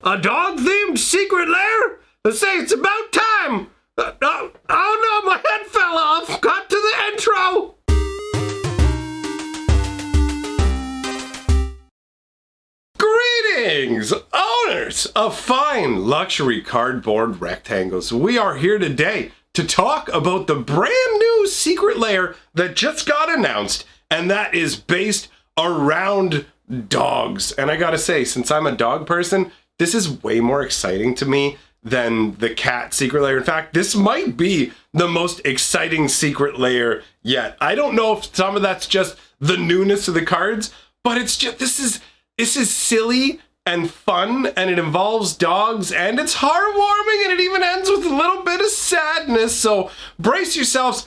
A dog-themed secret lair? They say it's about time! Oh no, my head fell off! Got to the intro! Greetings, owners of fine luxury cardboard rectangles. We are here today to talk about the brand new secret lair that just got announced, and that is based around dogs. And I gotta say, since I'm a dog person, this is way more exciting to me than the cat secret lair. In fact, this might be the most exciting secret lair yet. I don't know if some of that's just the newness of the cards, but it's just, this is silly and fun, and it involves dogs, and it's heartwarming, and it even ends with a little bit of sadness. So brace yourselves.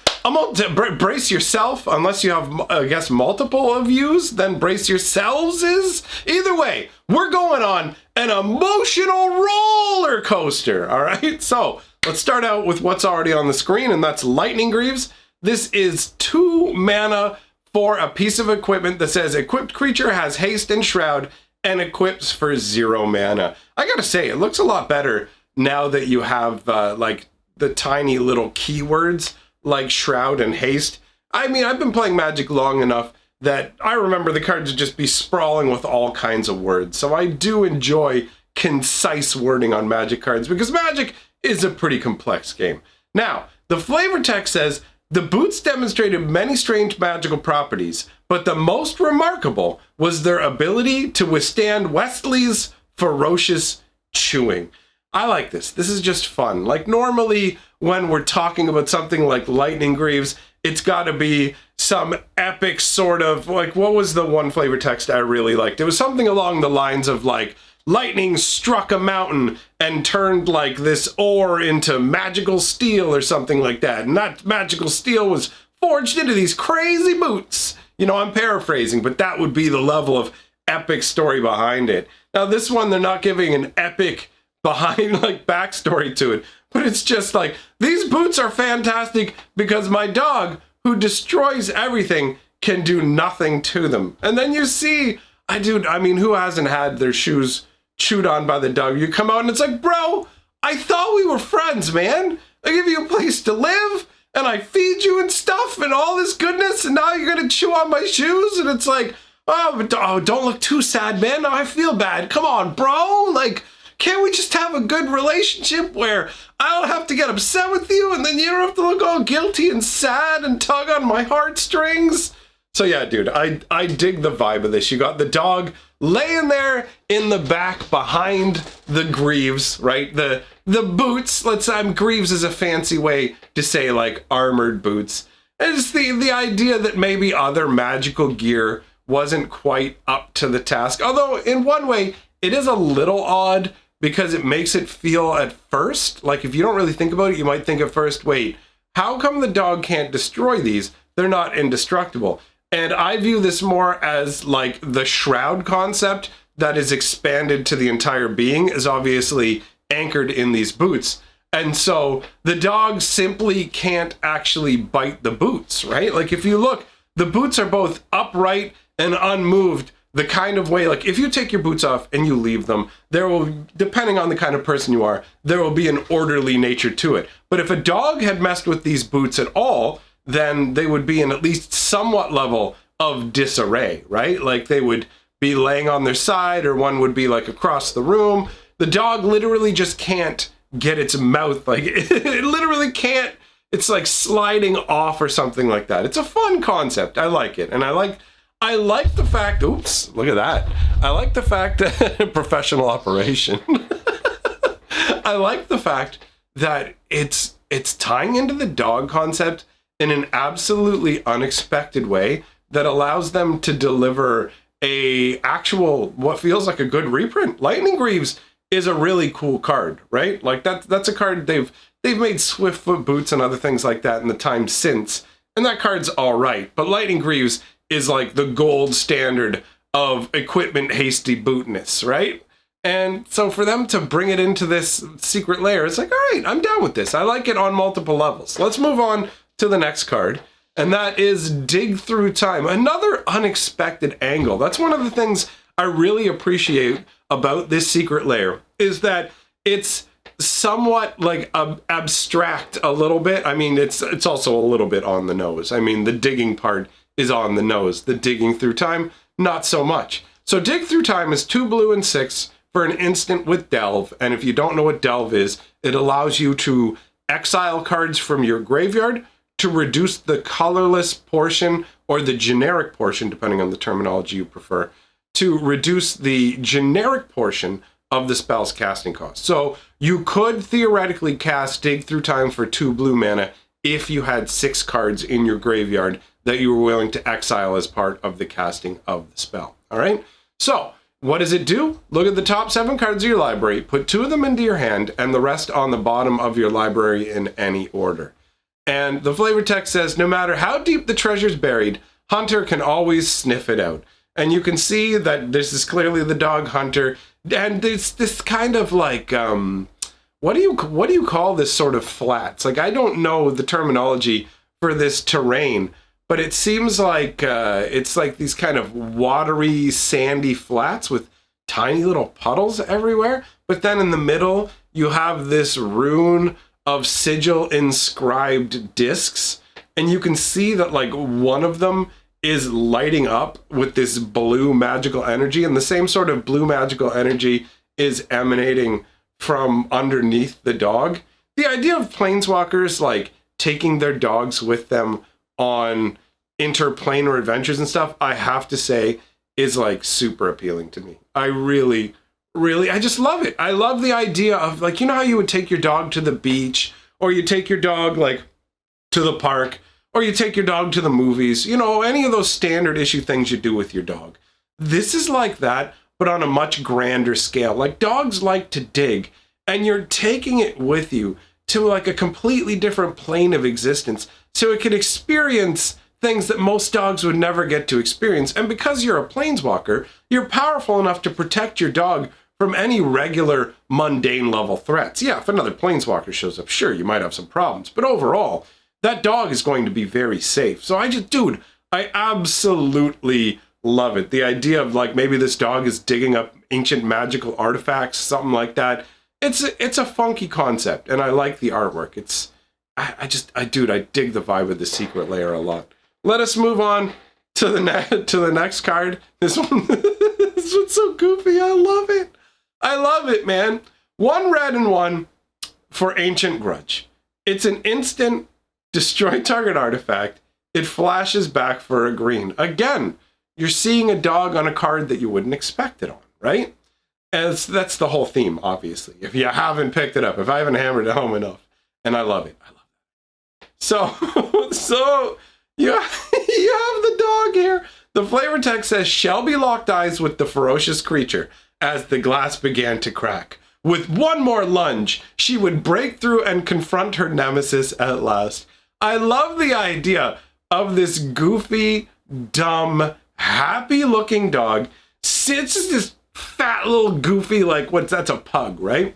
Brace yourself, unless you have, I guess, multiple of yous, then brace yourselves is. Either way, we're going on an emotional roller coaster, all right? So let's start out with what's already on the screen, and that's Lightning Greaves. This is 2 mana for a piece of equipment that says equipped creature has haste and shroud and equips for 0 mana. I gotta say, it looks a lot better now that you have like the tiny little keywords like shroud and haste. I mean, I've been playing Magic long enough that I remember the cards to just be sprawling with all kinds of words. So I do enjoy concise wording on Magic cards because Magic is a pretty complex game. Now, the flavor text says, the boots demonstrated many strange magical properties, but the most remarkable was their ability to withstand Wesley's ferocious chewing. I like this. This is just fun. Like normally when we're talking about something like Lightning Greaves, it's got to be some epic sort of, like, what was the one flavor text I really liked? It was something along the lines of like, lightning struck a mountain and turned like this ore into magical steel or something like that. And that magical steel was forged into these crazy boots. You know, I'm paraphrasing, but that would be the level of epic story behind it. Now this one, they're not giving an epic behind like backstory to it, but it's just like, these boots are fantastic because my dog, who destroys everything, can do nothing to them. And then you see, I mean, who hasn't had their shoes chewed on by the dog? You come out and it's like, bro, I thought we were friends, man. I give you a place to live and I feed you and stuff and all this goodness, and now you're gonna chew on my shoes? And it's like, oh, don't look too sad, man. Now I feel bad. Come on, bro. Like, can't we just have a good relationship where I don't have to get upset with you and then you don't have to look all guilty and sad and tug on my heartstrings? So yeah, dude, I dig the vibe of this. You got the dog laying there in the back behind the greaves, right? The boots, greaves is a fancy way to say like armored boots. And it's the idea that maybe other magical gear wasn't quite up to the task. Although in one way, it is a little odd because it makes it feel at first, like if you don't really think about it, you might think at first, wait, how come the dog can't destroy these? They're not indestructible. And I view this more as like the shroud concept that is expanded to the entire being is obviously anchored in these boots. And so the dog simply can't actually bite the boots, right? Like if you look, the boots are both upright and unmoved, the kind of way, like if you take your boots off and you leave them, there will, depending on the kind of person you are, there will be an orderly nature to it. But if a dog had messed with these boots at all, then they would be in at least somewhat level of disarray, right? Like they would be laying on their side, or one would be like across the room. The dog literally just can't get its mouth, like it literally can't, it's like sliding off or something like that. It's a fun concept. I like it. And I like the fact, oops, look at that. I like the fact that, professional operation. I like the fact that it's tying into the dog concept in an absolutely unexpected way that allows them to deliver a actual, what feels like a good reprint. Lightning Greaves is a really cool card, right? Like that's a card they've made Swiftfoot boots and other things like that in the time since, and that card's all right. But Lightning Greaves is like the gold standard of equipment hasty bootness, right? And so for them to bring it into this secret lair, it's like, all right, I'm down with this. I like it on multiple levels. Let's move on to the next card, and that is Dig Through Time. Another unexpected angle. That's one of the things I really appreciate about this secret lair, is that it's somewhat like abstract a little bit. I mean, it's also a little bit on the nose. I mean, the digging part is on the nose. The digging through time, not so much. So dig through time is 2 blue and 6 for an instant with delve. And if you don't know what delve is, it allows you to exile cards from your graveyard to reduce the colorless portion or the generic portion, depending on the terminology you prefer, to reduce the generic portion of the spell's casting cost. So you could theoretically cast Dig Through Time for 2 blue mana if you had 6 cards in your graveyard that you were willing to exile as part of the casting of the spell. All right? So what does it do? Look at the top 7 cards of your library, put 2 of them into your hand, and the rest on the bottom of your library in any order. And the flavor text says, no matter how deep the treasure's buried, Hunter can always sniff it out. And you can see that this is clearly the dog Hunter. And it's this kind of like, what do you call this sort of flats? Like, I don't know the terminology for this terrain, but it seems like it's like these kind of watery, sandy flats with tiny little puddles everywhere. But then in the middle, you have this rune of sigil inscribed discs. And you can see that like one of them is lighting up with this blue magical energy. And the same sort of blue magical energy is emanating from underneath the dog. The idea of planeswalkers like taking their dogs with them on interplanar adventures and stuff, I have to say, is like super appealing to me. I really, I just love it. I love the idea of like, you know how you would take your dog to the beach, or you take your dog like to the park, or you take your dog to the movies, you know, any of those standard issue things you do with your dog. This is like that, but on a much grander scale. Like dogs like to dig, and you're taking it with you to like a completely different plane of existence so it can experience things that most dogs would never get to experience. And because you're a planeswalker, you're powerful enough to protect your dog from any regular mundane level threats. Yeah, if another planeswalker shows up, sure, you might have some problems, but overall, that dog is going to be very safe. So I absolutely love it. The idea of like maybe this dog is digging up ancient magical artifacts, something like that. It's a funky concept, and I like the artwork. I dig the vibe of the Secret Lair a lot. Let us move on to the next card. This one's so goofy. I love it. I love it, man. 1 red and 1 for Ancient Grudge. It's an instant destroy target artifact. It flashes back for a green. Again, you're seeing a dog on a card that you wouldn't expect it on, right? And that's the whole theme, obviously. If you haven't picked it up, if I haven't hammered it home enough, and I love it. So you have the dog here. The flavor text says, Shelby locked eyes with the ferocious creature as the glass began to crack. With one more lunge, she would break through and confront her nemesis at last. I love the idea of this goofy, dumb, happy-looking dog. It's just this fat little goofy, like, that's a pug, right?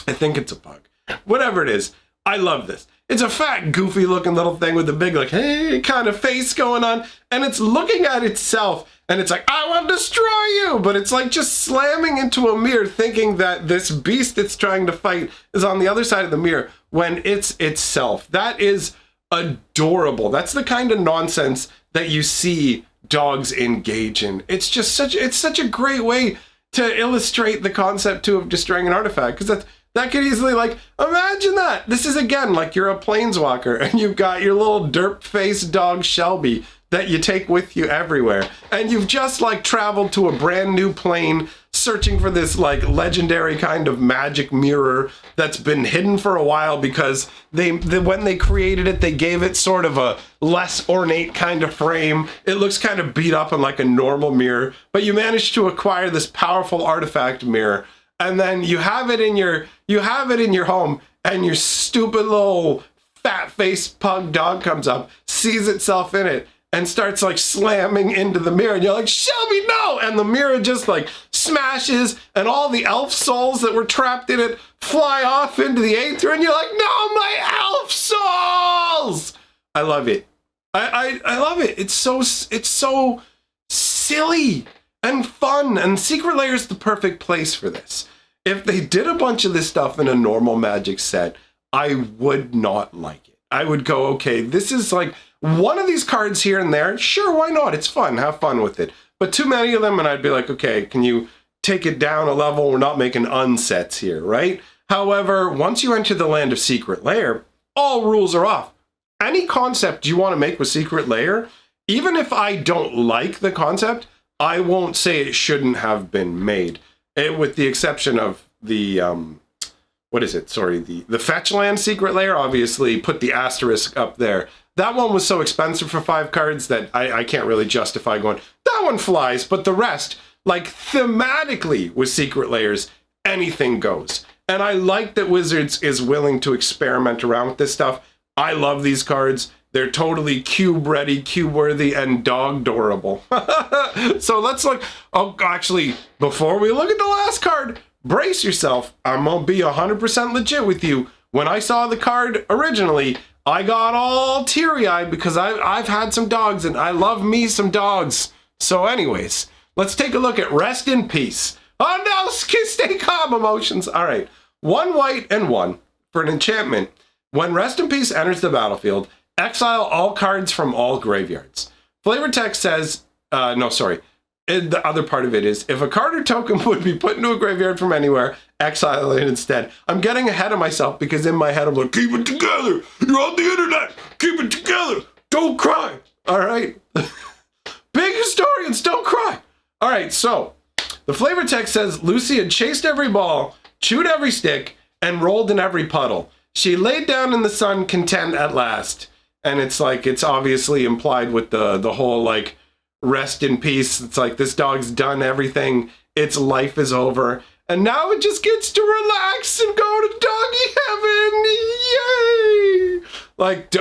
I think it's a pug. Whatever it is, I love this. It's a fat, goofy-looking little thing with a big, like, hey, kind of face going on, and it's looking at itself, and it's like, I want to destroy you! But it's like just slamming into a mirror, thinking that this beast it's trying to fight is on the other side of the mirror, when it's itself. That is adorable. That's the kind of nonsense that you see dogs engage in. It's such a great way to illustrate the concept too of destroying an artifact, because that could easily, like, imagine that. This is, again, like you're a planeswalker and you've got your little derp-faced dog Shelby that you take with you everywhere. And you've just, like, traveled to a brand new plane searching for this, like, legendary kind of magic mirror that's been hidden for a while because when they created it, they gave it sort of a less ornate kind of frame. It looks kind of beat up on like a normal mirror, but you managed to acquire this powerful artifact mirror. And then you have it in your home, and your stupid little fat-faced pug dog comes up, sees itself in it, and starts like slamming into the mirror. And you're like, Shelby, no! And the mirror just like smashes, and all the elf souls that were trapped in it fly off into the aether, and you're like, no, my elf souls! I love it. I love it. It's so silly and fun, and Secret Lair is the perfect place for this. if they did a bunch of this stuff in a normal Magic set, I would not like it. I would go, okay, this is like one of these cards here and there. Sure, why not? It's fun. Have fun with it. But too many of them, and I'd be like, okay, can you take it down a level? We're not making unsets here, right? However, once you enter the land of Secret Lair, all rules are off. Any concept you want to make with Secret Lair, even if I don't like the concept, I won't say it shouldn't have been made. With the exception of the, what is it? Sorry, the Fetch Land Secret Lair, obviously put the asterisk up there. That one was so expensive for 5 cards that I can't really justify going, that one flies, but the rest, like thematically with Secret Lairs, anything goes. And I like that Wizards is willing to experiment around with this stuff. I love these cards. They're totally cube ready, cube worthy, and dog adorable. So let's look. Oh, actually, before we look at the last card, brace yourself. I'm gonna be 100% legit with you. When I saw the card originally, I got all teary-eyed because I've had some dogs and I love me some dogs. So anyways, let's take a look at Rest in Peace. Oh no, stay calm, emotions. All right, 1 white and 1 for an enchantment. When Rest in Peace enters the battlefield, exile all cards from all graveyards. Flavor text says, the other part of it is, if a card or token would be put into a graveyard from anywhere, exile it instead. I'm getting ahead of myself because in my head I'm like, keep it together. You're on the internet. Keep it together. Don't cry. All right. Big historians, don't cry. All right, so the flavor text says, Lucy had chased every ball, chewed every stick, and rolled in every puddle. She laid down in the sun, content at last. And it's like, it's obviously implied with the whole like rest in peace. It's like this dog's done everything. Its life is over. And now it just gets to relax and go to doggy heaven. Yay! Like,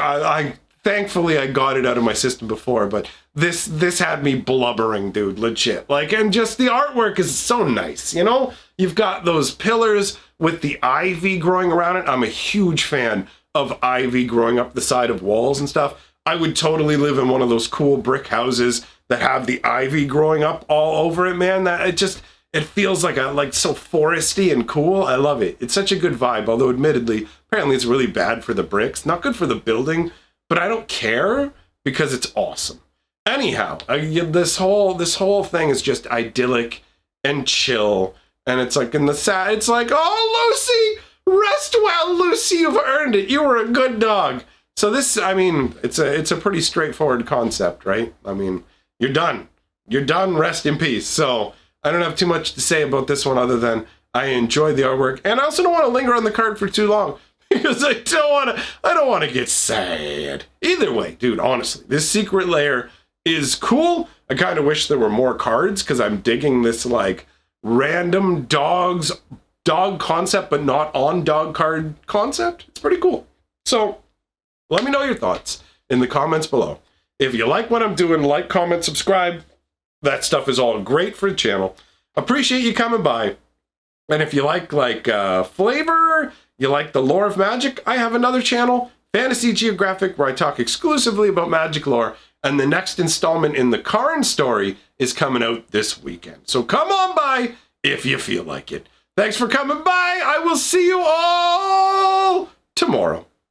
thankfully I got it out of my system before, but this had me blubbering, dude, legit. Like, and just the artwork is so nice, you know? You've got those pillars with the ivy growing around it. I'm a huge fan of ivy growing up the side of walls and stuff. I would totally live in one of those cool brick houses that have the ivy growing up all over it, man. It feels like so foresty and cool. I love it. It's such a good vibe, although admittedly, apparently it's really bad for the bricks. Not good for the building, but I don't care because it's awesome. Anyhow, this whole thing is just idyllic and chill. And it's like it's like, oh, Lucy, rest well, Lucy, you've earned it. You were a good dog. So this, I mean, it's a pretty straightforward concept, right? I mean, you're done. You're done, rest in peace. So I don't have too much to say about this one other than I enjoy the artwork. And I also don't want to linger on the card for too long because I don't want to get sad. Either way, dude, honestly, this Secret Lair is cool. I kind of wish there were more cards because I'm digging this like random dog concept, but not on dog card concept. It's pretty cool. So let me know your thoughts in the comments below. If you like what I'm doing, like, comment, subscribe. That stuff is all great for the channel. Appreciate you coming by. And if you like flavor, you like the lore of Magic, I have another channel, Fantasy Geographic, where I talk exclusively about Magic lore. And the next installment in the Karn story is coming out this weekend. So come on by if you feel like it. Thanks for coming by. I will see you all tomorrow.